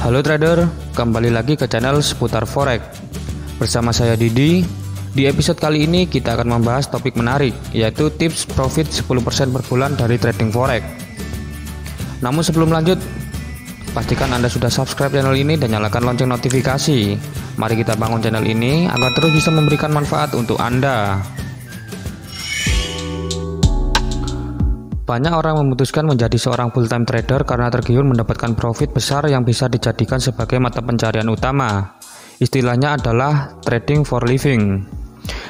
Halo trader, kembali lagi ke channel seputar forex. Bersama saya Didi. Di episode kali ini kita akan membahas topik menarik, yaitu tips profit 10% per bulan dari trading forex. Namun sebelum lanjut, pastikan Anda sudah subscribe channel ini dan nyalakan lonceng notifikasi. Mari kita bangun channel ini agar terus bisa memberikan manfaat untuk Anda. Banyak orang memutuskan menjadi seorang full-time trader karena tergiur mendapatkan profit besar yang bisa dijadikan sebagai mata pencarian utama. Istilahnya adalah trading for living.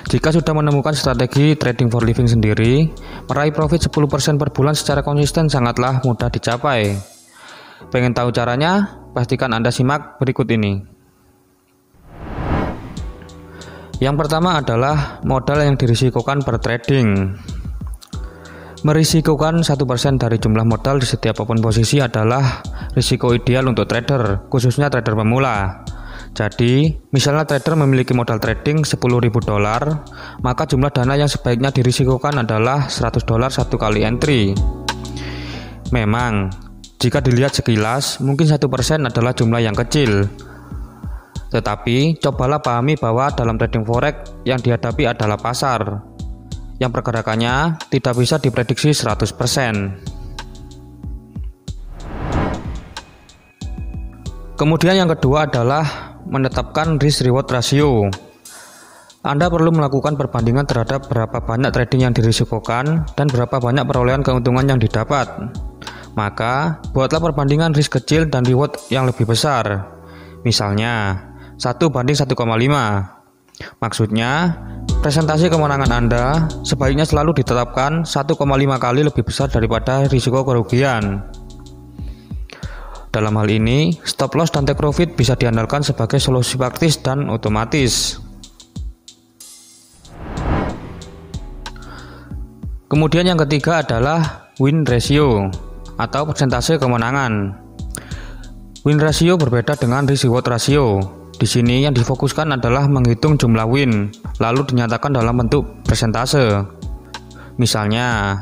Jika sudah menemukan strategi trading for living sendiri, meraih profit 10% per bulan secara konsisten sangatlah mudah dicapai. Pengen tahu caranya? Pastikan Anda simak berikut ini. Yang pertama adalah modal yang dirisikokan per trading. Merisikokan 1% dari jumlah modal di setiap apapun posisi adalah risiko ideal untuk trader, khususnya trader pemula. Jadi, misalnya trader memiliki modal trading $10.000, maka jumlah dana yang sebaiknya dirisikokan adalah $100 satu kali entry. Memang, jika dilihat sekilas, mungkin 1% adalah jumlah yang kecil. Tetapi, cobalah pahami bahwa dalam trading forex yang dihadapi adalah pasar yang pergerakannya tidak bisa diprediksi 100%. Kemudian yang kedua adalah menetapkan risk reward ratio. Anda perlu melakukan perbandingan terhadap berapa banyak trading yang dirisikokan dan berapa banyak perolehan keuntungan yang didapat. Maka, buatlah perbandingan risk kecil dan reward yang lebih besar. Misalnya, 1:1,5. Maksudnya, presentasi kemenangan Anda sebaiknya selalu ditetapkan 1,5 kali lebih besar daripada risiko kerugian. Dalam hal ini, stop loss dan take profit bisa diandalkan sebagai solusi praktis dan otomatis. Kemudian yang ketiga adalah win ratio atau persentase kemenangan. Win ratio berbeda dengan risk reward ratio. Di sini yang difokuskan adalah menghitung jumlah win, lalu dinyatakan dalam bentuk persentase. Misalnya,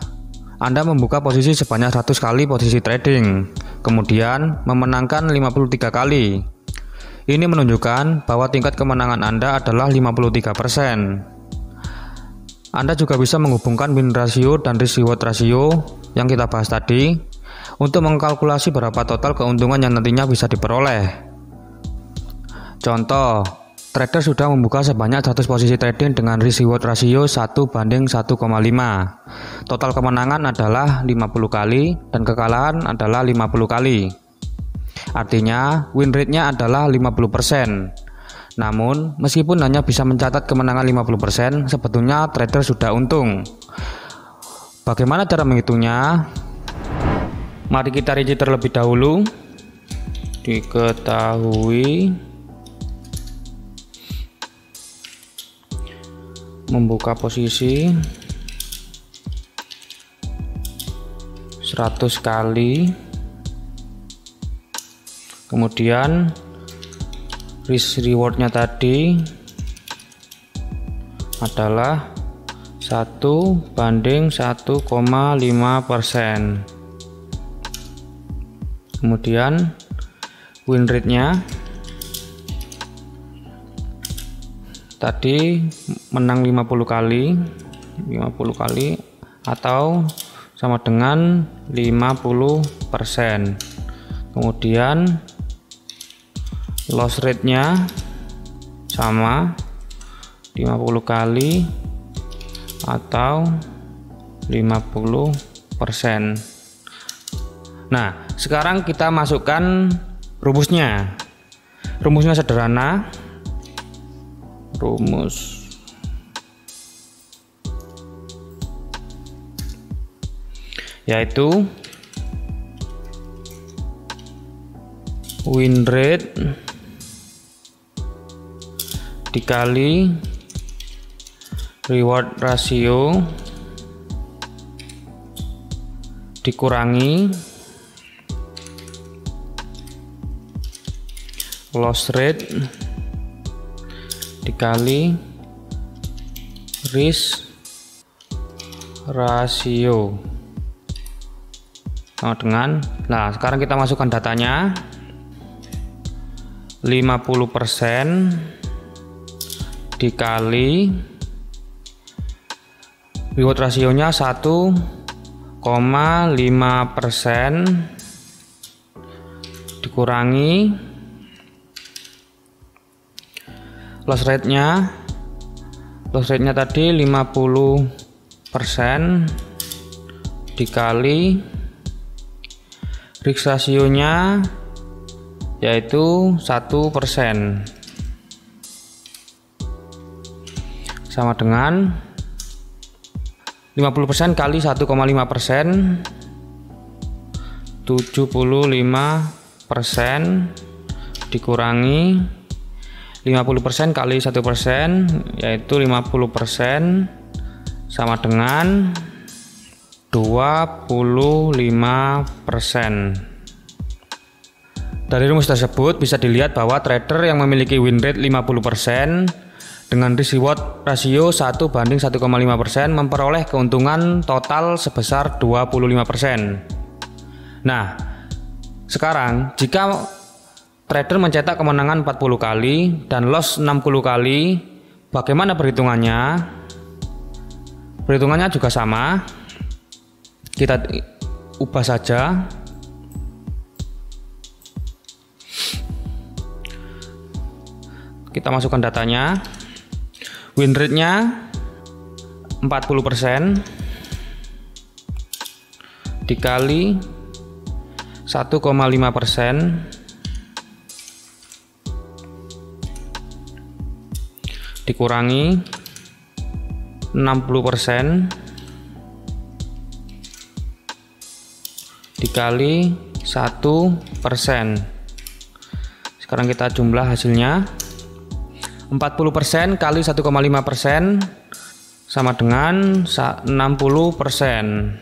Anda membuka posisi sebanyak 100 kali posisi trading, kemudian memenangkan 53 kali. Ini menunjukkan bahwa tingkat kemenangan Anda adalah 53%. Anda juga bisa menghubungkan win ratio dan risk reward ratio yang kita bahas tadi untuk mengkalkulasi berapa total keuntungan yang nantinya bisa diperoleh. Contoh, trader sudah membuka sebanyak 100 posisi trading dengan risk reward ratio 1:1,5. Total kemenangan adalah 50 kali dan kekalahan adalah 50 kali. Artinya, win rate-nya adalah 50%. Namun, meskipun hanya bisa mencatat kemenangan 50%, sebetulnya trader sudah untung. Bagaimana cara menghitungnya? Mari kita rinci terlebih dahulu. Diketahui membuka posisi 100 kali, kemudian risk rewardnya tadi adalah 1:1,5%. Kemudian win rate-nya tadi menang 50 kali atau sama dengan 50%. Kemudian loss rate-nya sama 50 kali atau 50%. Nah, sekarang kita masukkan rumusnya. Rumusnya sederhana. Rumus yaitu win rate dikali reward ratio dikurangi loss rate dikali risk ratio sama dengan, nah sekarang kita masukkan datanya. 50% dikali reward rasionya 1,5% dikurangi loss rate-nya tadi 50% dikali risk rasionya yaitu 1%, sama dengan 50% kali 1,5%, 75% dikurangi 50% kali 1% yaitu 50%, sama dengan 25%. Dari rumus tersebut bisa dilihat bahwa trader yang memiliki win rate 50% dengan risk reward rasio 1:1,5% memperoleh keuntungan total sebesar 25%. Nah, sekarang jika trader mencetak kemenangan 40 kali dan loss 60 kali, bagaimana perhitungannya? Perhitungannya juga sama. Kita ubah saja. Kita masukkan datanya. Win rate-nya 40% dikali 1,5% dikurangi 60% dikali 1%. Sekarang kita jumlah hasilnya. 40% kali 1,5% sama dengan 60%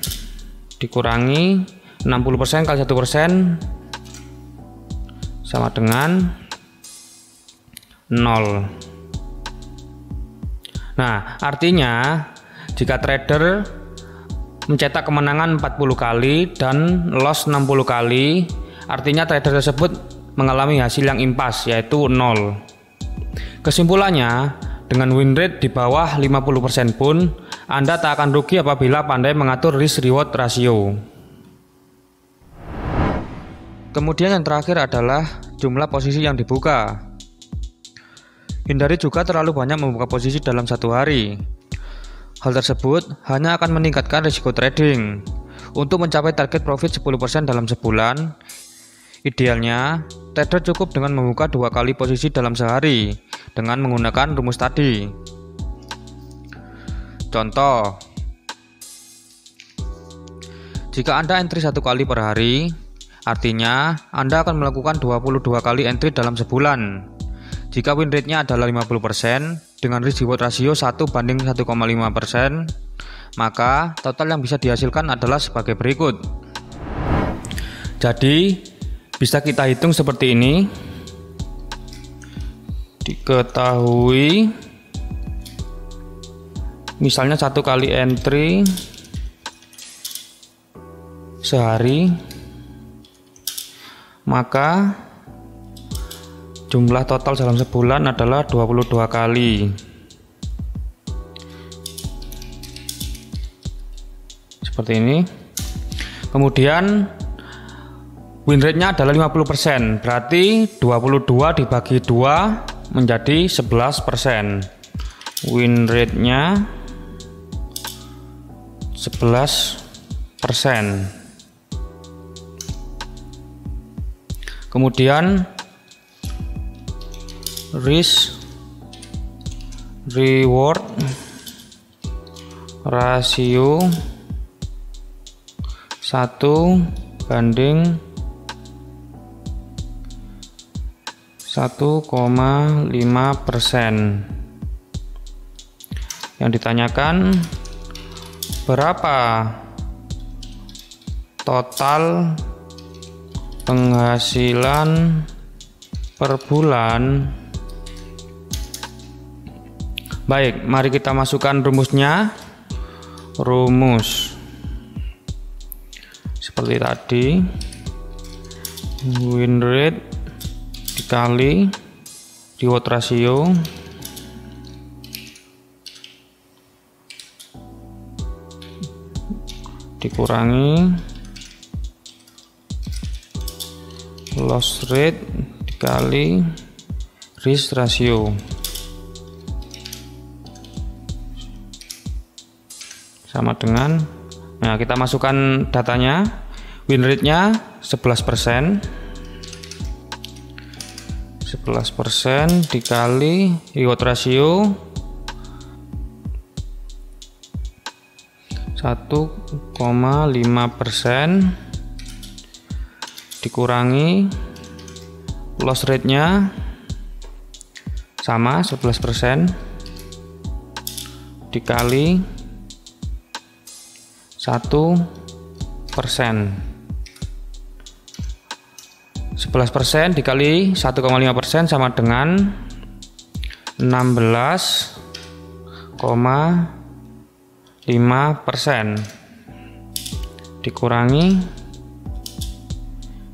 dikurangi 60% kali 1% sama dengan 0. Nah, artinya jika trader mencetak kemenangan 40 kali dan loss 60 kali, artinya trader tersebut mengalami hasil yang impas yaitu 0. Kesimpulannya, dengan win rate di bawah 50% pun Anda tak akan rugi apabila pandai mengatur risk reward ratio. Kemudian yang terakhir adalah jumlah posisi yang dibuka. Hindari juga terlalu banyak membuka posisi dalam satu hari. Hal tersebut hanya akan meningkatkan risiko trading. Untuk mencapai target profit 10% dalam sebulan, idealnya trader cukup dengan membuka 2 kali posisi dalam sehari dengan menggunakan rumus tadi. Contoh, jika Anda entry 1 kali per hari, artinya Anda akan melakukan 22 kali entry dalam sebulan. Jika win rate-nya adalah 50% dengan risk reward rasio 1:1,5%, maka total yang bisa dihasilkan adalah sebagai berikut. Jadi, bisa kita hitung seperti ini. Diketahui misalnya 1 kali entry sehari, maka jumlah total dalam sebulan adalah 22 kali. Seperti ini. Kemudian win rate-nya adalah 50%, berarti 22 dibagi 2 menjadi 11%. Win rate-nya 11%. Kemudian risk reward rasio 1:1,5%. Yang ditanyakan berapa total penghasilan per bulan. Baik, mari kita masukkan rumusnya. Rumus seperti tadi, win rate dikali reward ratio dikurangi loss rate dikali risk ratio sama dengan, nah kita masukkan datanya, win rate nya 11%, 11% dikali reward ratio 1,5% dikurangi loss rate nya sama 11% dikali 1%. 11% dikali 1,5% sama dengan 16,5% dikurangi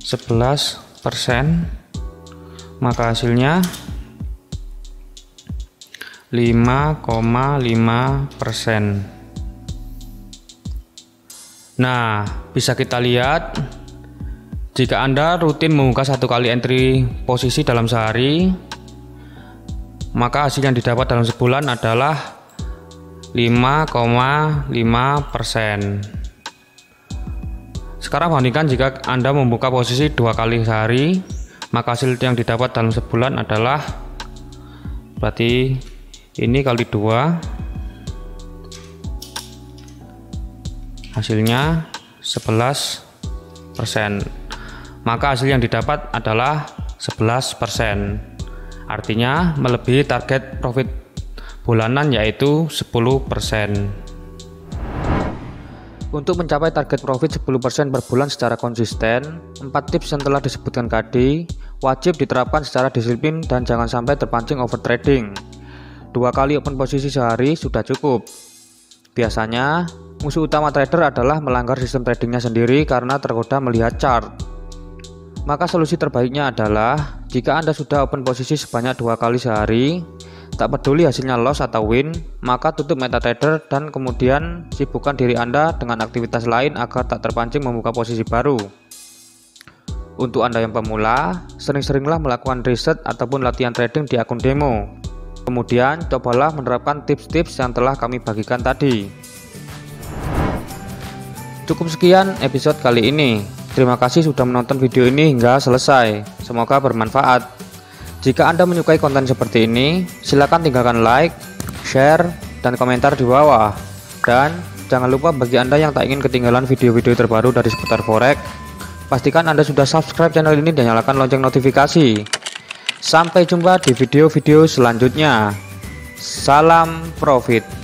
11%, maka hasilnya 5,5%. Nah, bisa kita lihat jika Anda rutin membuka 1 kali entry posisi dalam sehari, maka hasil yang didapat dalam sebulan adalah 5,5%. Sekarang bandingkan jika Anda membuka posisi 2 kali sehari, maka hasil yang didapat dalam sebulan adalah, berarti ini kali 2, hasilnya 11%, maka hasil yang didapat adalah 11%, artinya melebihi target profit bulanan yaitu 10%. Untuk mencapai target profit 10% per bulan secara konsisten, 4 tips yang telah disebutkan tadi wajib diterapkan secara disiplin dan jangan sampai terpancing overtrading. 2 kali open posisi sehari sudah cukup. Biasanya musuh utama trader adalah melanggar sistem tradingnya sendiri karena tergoda melihat chart. Maka solusi terbaiknya adalah jika Anda sudah open posisi sebanyak 2 kali sehari, tak peduli hasilnya loss atau win, maka tutup MetaTrader dan kemudian sibukkan diri Anda dengan aktivitas lain agar tak terpancing membuka posisi baru. Untuk Anda yang pemula, sering-seringlah melakukan riset ataupun latihan trading di akun demo. Kemudian cobalah menerapkan tips-tips yang telah kami bagikan tadi. Cukup sekian episode kali ini. Terima kasih sudah menonton video ini hingga selesai. Semoga bermanfaat. Jika Anda menyukai konten seperti ini, silakan tinggalkan like, share, dan komentar di bawah. Dan jangan lupa bagi Anda yang tak ingin ketinggalan video-video terbaru dari seputar forex, pastikan Anda sudah subscribe channel ini dan nyalakan lonceng notifikasi. Sampai jumpa di video-video selanjutnya. Salam profit.